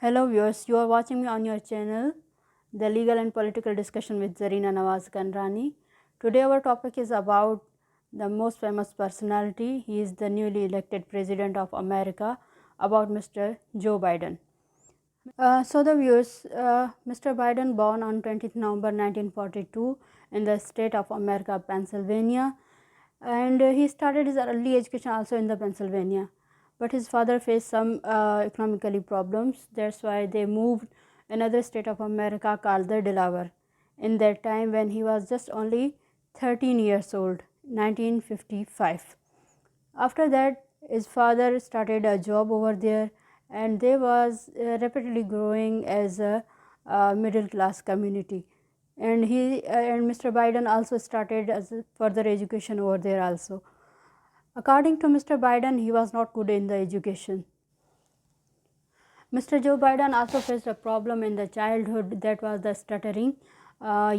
Hello viewers, you are watching me on your channel, The Legal and Political Discussion with Zarina Nawaz Kanrani. Today our topic is about the most famous personality. He is the newly elected President of America, about Mr. Joe Biden. So the viewers, Mr. Biden born on 20th November 1942 in the state of America, Pennsylvania, and he started his early education also in the Pennsylvania. But his father faced some economically problems. That's why they moved another state of America called the Delaware. In that time when he was just only 13 years old, 1955. After that, his father started a job over there, and they was rapidly growing as a middle class community. And Mr. Biden also started as a further education over there also. According to Mr. Biden, he was not good in the education. Mr. Joe Biden also faced a problem in the childhood, that was the stuttering.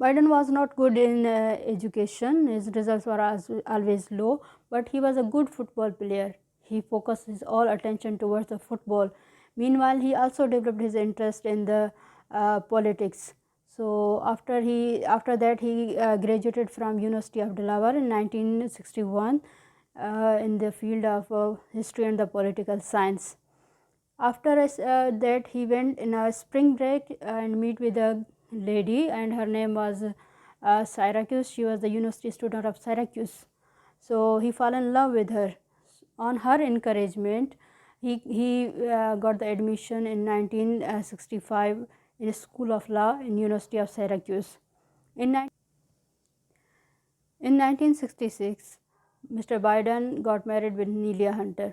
Biden was not good in education, his results were always low, but he was a good football player. He focused his all attention towards the football. Meanwhile, he also developed his interest in the politics. So after that he graduated from University of Delaware in 1961 in the field of history and the political science. After that he went in a spring break and meet with a lady, and her name was Syracuse. She was the university student of Syracuse. So he fell in love with her. On her encouragement, he got the admission in 1965 in a School of Law in University of Syracuse. In 1966, Mr. Biden got married with Nelia Hunter.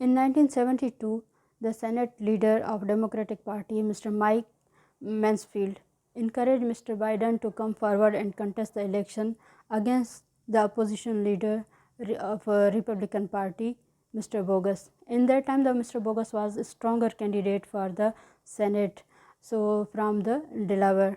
In 1972, the Senate leader of Democratic Party, Mr. Mike Mansfield, encouraged Mr. Biden to come forward and contest the election against the opposition leader of Republican Party, Mr. Bogus. In that time, Mr. Bogus was a stronger candidate for the Senate, so from the Delaware.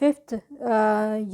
5th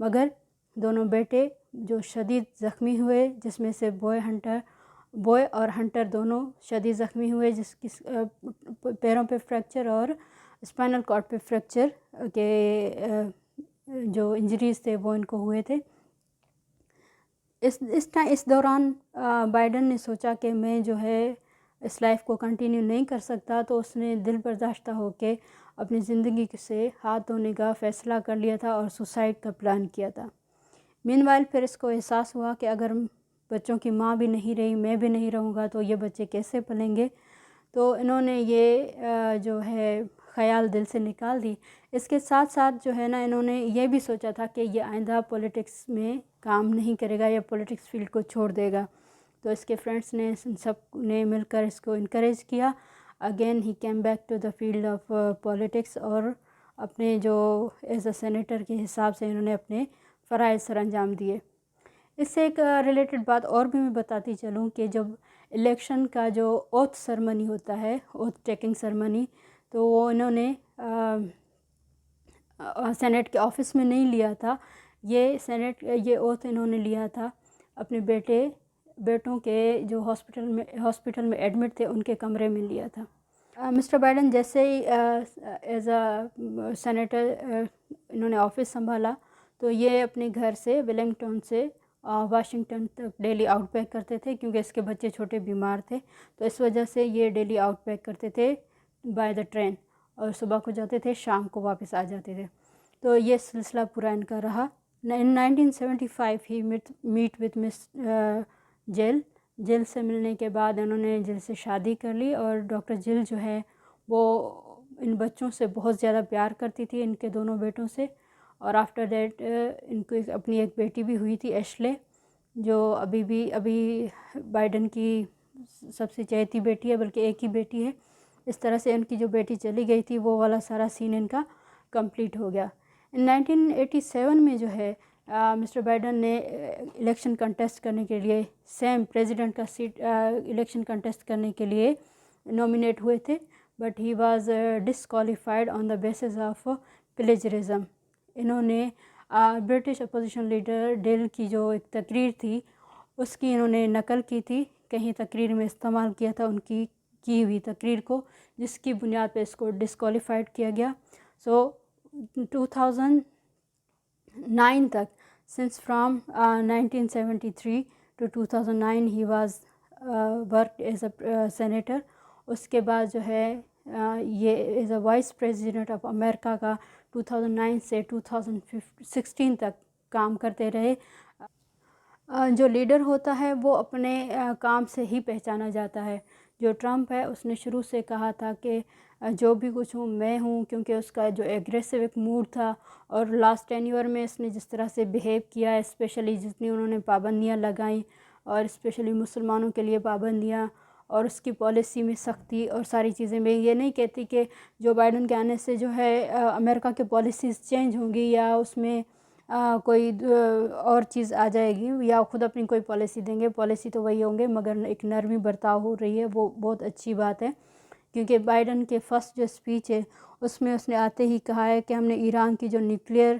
مگر دونوں بیٹے جو شدید زخمی ہوئے، جس میں سے بوائے اور ہنٹر دونوں شدید زخمی ہوئے، جس کی پیروں پہ فریکچر اور اسپائنل کارڈ پہ فریکچر کے جو انجریز تھے وہ ان کو ہوئے تھے۔ اس دوران بائیڈن نے سوچا کہ میں جو ہے اس لائف کو کنٹینیو نہیں کر سکتا، تو اس نے دل برداشتہ ہو کے اپنی زندگی سے ہاتھ دھونے کا فیصلہ کر لیا تھا اور سوسائڈ کا پلان کیا تھا۔ مین وائل پھر اس کو احساس ہوا کہ اگر بچوں کی ماں بھی نہیں رہی، میں بھی نہیں رہوں گا، تو یہ بچے کیسے پلیں گے؟ تو انہوں نے یہ جو ہے خیال دل سے نکال دی۔ اس کے ساتھ ساتھ جو ہے نا، انہوں نے یہ بھی سوچا تھا کہ یہ آئندہ پولیٹکس میں کام نہیں کرے گا یا پولیٹکس فیلڈ کو چھوڑ دے گا۔ تو اس کے فرینڈس نے سب نے مل کر اس کو انکریج کیا۔ اگین ہی came back to the field of politics, اور اپنے جو ایز اے سینیٹر کے حساب سے انہوں نے اپنے فرائض سر انجام دیے۔ اس سے ایک ریلیٹڈ بات اور بھی میں بتاتی چلوں کہ جب الیکشن کا جو اوتھ سرمنی ہوتا ہے، اوتھ ٹیکنگ سرمنی، تو وہ انہوں نے سینیٹ کے آفس میں نہیں لیا تھا، یہ اوتھ انہوں نے لیا تھا اپنے بیٹوں کے جو ہاسپٹل میں ایڈمٹ تھے ان کے کمرے میں لیا تھا۔ مسٹر بائیڈن جیسے ہی ایز اے سینیٹر انہوں نے آفس سنبھالا، تو یہ اپنے گھر سے ویلنگٹن سے واشنگٹن تک ڈیلی آؤٹ پیک کرتے تھے، کیونکہ اس کے بچے چھوٹے بیمار تھے، تو اس وجہ سے یہ ڈیلی آؤٹ پیک کرتے تھے بائی دا ٹرین، اور صبح کو جاتے تھے، شام کو واپس آ جاتے تھے۔ تو یہ سلسلہ پورا ان کا رہا۔ ان 1975 ہی میٹ وتھ مس جل سے ملنے کے بعد انہوں نے جل سے شادی کر لی، اور ڈاکٹر جل جو ہے وہ ان بچوں سے بہت زیادہ پیار کرتی تھی، ان کے دونوں بیٹوں سے۔ اور آفٹر دیٹ ان کو اپنی ایک بیٹی بھی ہوئی تھی، ایشلے، جو ابھی بائیڈن کی سب سے چہیتی بیٹی ہے، بلکہ ایک ہی بیٹی ہے۔ اس طرح سے ان کی جو بیٹی چلی گئی تھی، وہ والا سارا سین ان کا کمپلیٹ ہو گیا۔ 1987 میں جو ہے مسٹر بائیڈن نے الیکشن کنٹیسٹ کرنے کے لیے، سیم پریزیڈنٹ کا سیٹ الیکشن کنٹیسٹ کرنے کے لیے نامینیٹ ہوئے تھے، but he was disqualified on the basis of plagiarism. انہوں نے برٹش اپوزیشن لیڈر ڈیل کی جو ایک تقریر تھی، اس کی انہوں نے نقل کی تھی، کہیں تقریر میں استعمال کیا تھا ان کی ہوئی تقریر کو، جس کی بنیاد پہ اس کو ڈسکوالیفائڈ کیا گیا۔ سو 2009 تک، since from 1973 to 2009 he was work as a senator. اس کے بعد جو ہے یہ as a vice president of America کا 2009 سے 2016 تک کام کرتے رہے۔ جو لیڈر ہوتا ہے وہ اپنے کام سے ہی پہچانا جاتا ہے۔ جو ٹرمپ ہے، اس نے شروع سے کہا تھا کہ جو بھی کچھ ہوں میں ہوں، کیونکہ اس کا جو ایگریسو ایک موڈ تھا، اور لاسٹ 10 ایئر میں اس نے جس طرح سے بیہیو کیا ہے، اسپیشلی جتنی انہوں نے پابندیاں لگائیں، اور اسپیشلی مسلمانوں کے لیے پابندیاں، اور اس کی پالیسی میں سختی اور ساری چیزیں۔ میں یہ نہیں کہتی کہ جو بائیڈن کے آنے سے جو ہے امریکہ کے پالیسیز چینج ہوں گی، یا اس میں کوئی اور چیز آ جائے گی، یا خود اپنی کوئی پالیسی دیں گے، پالیسی تو وہی ہوں گے، مگر ایک نرمی برتاؤ ہو رہی ہے، وہ بہت اچھی بات ہے۔ کیونکہ بائیڈن کے فرسٹ جو اسپیچ ہے، اس میں اس نے آتے ہی کہا ہے کہ ہم نے ایران کی جو نیوکلیئر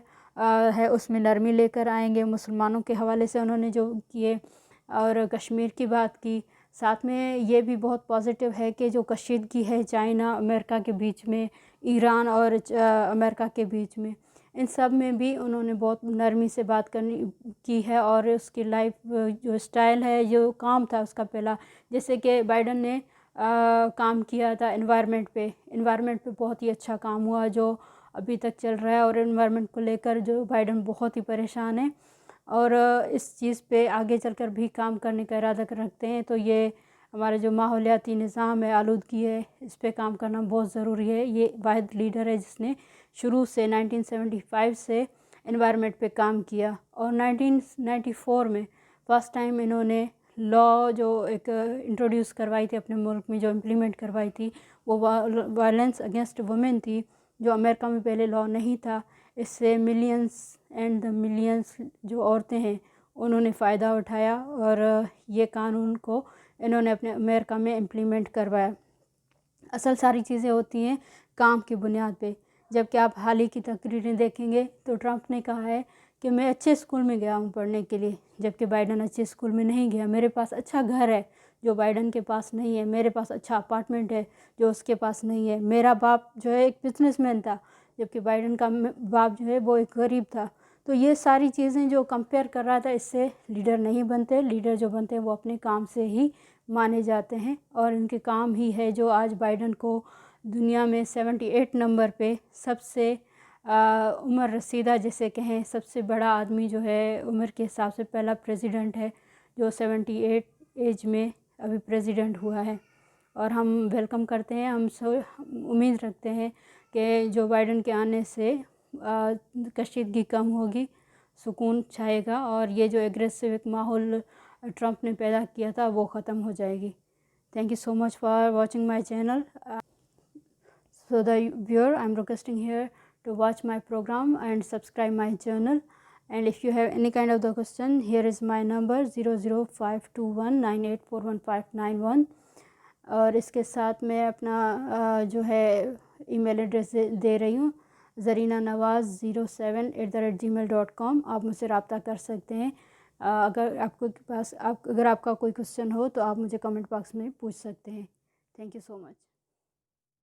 ہے اس میں نرمی لے کر آئیں گے۔ مسلمانوں کے حوالے سے انہوں نے جو کیے، اور کشمیر کی بات کی، ساتھ میں یہ بھی بہت پازیٹیو ہے کہ جو کشیدگی ہے چائنا امریکہ کے بیچ میں، ایران اور امریکہ کے بیچ میں، ان سب میں بھی انہوں نے بہت نرمی سے بات کی ہے۔ اور اس کی لائف جو اسٹائل ہے، جو کام تھا اس کا پہلا، جیسے کہ بائیڈن نے کام کیا تھا انوائرمنٹ پہ بہت ہی اچھا کام ہوا، جو ابھی تک چل رہا ہے، اور انوائرمنٹ کو لے کر جو بائیڈن بہت ہی پریشان ہے، اور اس چیز پہ آگے چل کر بھی کام کرنے کا ارادہ رکھتے ہیں۔ تو یہ ہمارا جو ماحولیاتی نظام ہے، آلودگی ہے، اس پہ کام کرنا بہت ضروری ہے۔ یہ واحد لیڈر ہے جس نے شروع سے 1975 سے انوائرمنٹ پہ کام کیا، اور 1994 میں فرسٹ ٹائم انہوں نے لا جو ایک انٹروڈیوس کروائی تھی اپنے ملک میں، جو امپلیمنٹ کروائی تھی، وہ وائلنس اگینسٹ وومن تھی، جو امریکہ میں پہلے لا نہیں تھا۔ اس سے ملینز اینڈ دا ملینز جو عورتیں ہیں انہوں نے فائدہ اٹھایا، اور یہ قانون کو انہوں نے اپنے امریکہ میں امپلیمنٹ کروایا۔ اصل ساری چیزیں ہوتی ہیں کام کی بنیاد پہ۔ جبکہ آپ حال ہی کی تقریریں دیکھیں گے تو ٹرمپ نے کہا ہے کہ میں اچھے اسکول میں گیا ہوں پڑھنے کے لیے، جبکہ بائیڈن اچھے اسکول میں نہیں گیا۔ میرے پاس اچھا گھر ہے جو بائیڈن کے پاس نہیں ہے، میرے پاس اچھا اپارٹمنٹ ہے جو اس کے پاس نہیں ہے، میرا باپ جو ہے ایک بزنس مین تھا جبکہ بائیڈن کا باپ جو ہے وہ ایک غریب تھا۔ تو یہ ساری چیزیں جو کمپیئر کر رہا تھا، اس سے لیڈر نہیں بنتے۔ لیڈر جو بنتے ہیں وہ اپنے کام سے ہی مانے جاتے ہیں، اور ان کے کام ہی ہے جو آج بائیڈن کو دنیا میں 78 نمبر پہ سب سے عمر رسیدہ جسے کہیں سب سے بڑا آدمی جو ہے عمر کے حساب سے پہلا پریزیڈنٹ ہے جو 78 ایج میں ابھی پریزیڈنٹ ہوا ہے، اور ہم ویلکم کرتے ہیں۔ ہم امید رکھتے ہیں کہ جو بائیڈن کے آنے سے کشیدگی کم ہوگی، سکون چھائے گا، اور یہ جو ایگریسو ایک ماحول ٹرمپ نے پیدا کیا تھا وہ ختم ہو جائے گی۔ Thank you so much for watching my channel. So the viewer, I'm requesting here to watch my program and subscribe my channel. And if you have any kind of the question, here is my number 00521984191. اور اس کے ساتھ میں اپنا جو ہے ای mail address دے رہی ہوں، zareenanawaz07@gmail.com. آپ مجھ سے رابطہ کر سکتے ہیں۔ اگر آپ کا کوئی کوشچن ہو تو آپ مجھے کمنٹ باکس میں پوچھ سکتے ہیں۔ Thank you so much.